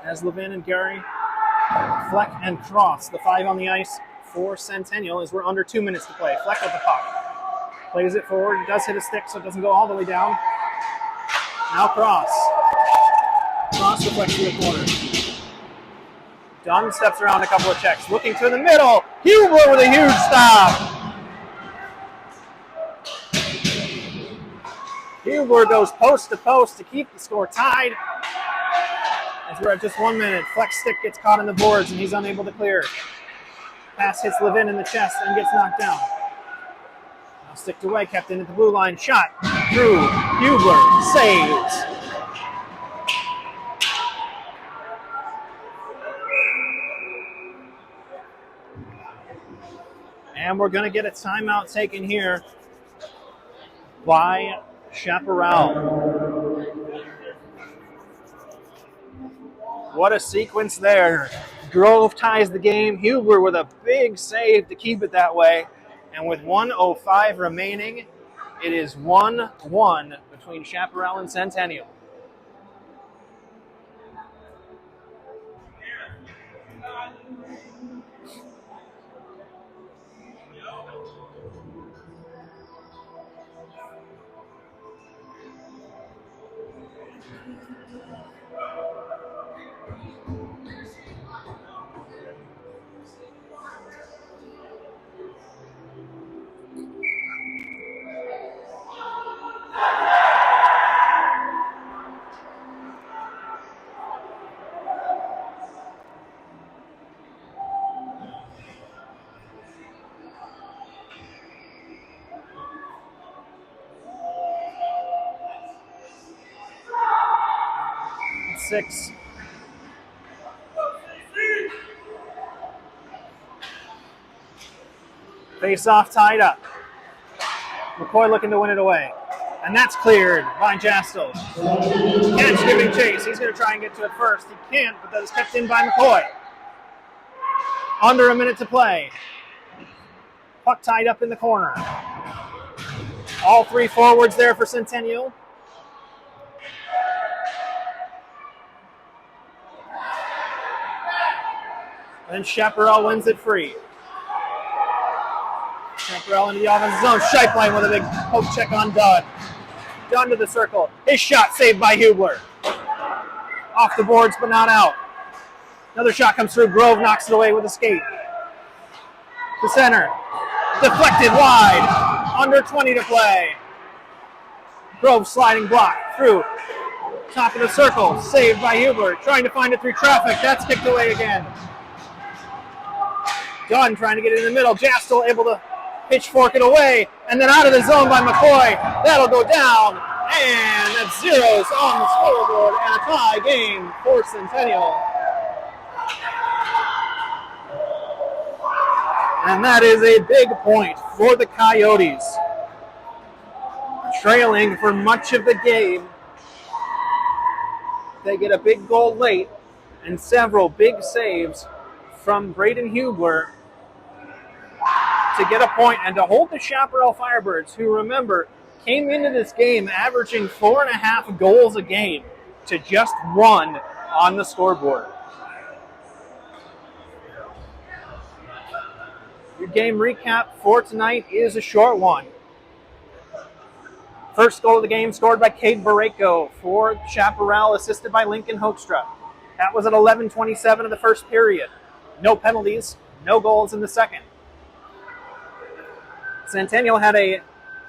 S1: As Levin and Gary Fleck and cross. The 5 on the ice for Centennial as we're under 2 minutes to play. Fleck with the puck. Plays it forward. He does hit a stick, so it doesn't go all the way down. Now Cross. Cross deflects to the corner. Dunn steps around a couple of checks. Looking to the middle. Hubler with a huge stop. Hubler goes post to post to keep the score tied. As we're at just 1 minute. Flex stick gets caught in the boards, and he's unable to clear. Pass hits Levin in the chest and gets knocked down. Sticked away, kept in at the blue line. Shot through. Hubler saves. And we're going to get a timeout taken here by Chaparral. What a sequence there. Grove ties the game. Hubler with a big save to keep it that way. And with 1:05 remaining, it is 1-1 between Chaparral and Centennial. Six. Face off tied up. McCoy looking to win it away. And that's cleared by Jastel. Catch giving chase. He's going to try and get to it first. He can't, but that is kept in by McCoy. Under a minute to play. Puck tied up in the corner. All 3 forwards there for Centennial. And Chaparral wins it free. Chaparral into the offensive zone. Scheiplein with a big poke check on Dunn. Dunn to the circle. His shot saved by Hubler. Off the boards, but not out. Another shot comes through. Grove knocks it away with a skate. To center. Deflected wide. Under 20 to play. Grove sliding block through. Top of the circle. Saved by Hubler. Trying to find it through traffic. That's kicked away again. Dunn trying to get it in the middle. Jastel able to pitchfork it away. And then out of the zone by McCoy. That'll go down. And that's zeros on the scoreboard. And a tie game for Centennial. And that is a big point for the Coyotes. Trailing for much of the game. They get a big goal late. And several big saves from Braden Hubler to get a point and to hold the Chaparral Firebirds, who, remember, came into this game averaging 4.5 goals a game, to just 1 on the scoreboard. Your game recap for tonight is a short one. First goal of the game scored by Cade Barreco for Chaparral, assisted by Lincoln Hoekstra. That was at 11:27 of the first period. No penalties, no goals in the second. Centennial had a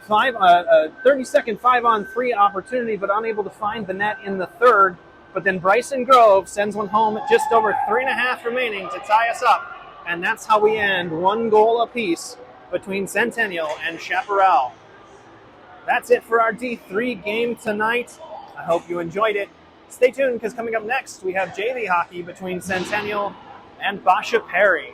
S1: 30-second 5-on-3 opportunity, but unable to find the net in the third. But then Bryson Grove sends one home at just over 3.5 remaining to tie us up. And that's how we end 1 goal apiece between Centennial and Chaparral. That's it for our D3 game tonight. I hope you enjoyed it. Stay tuned, because coming up next, we have JV hockey between Centennial and Basha Perry.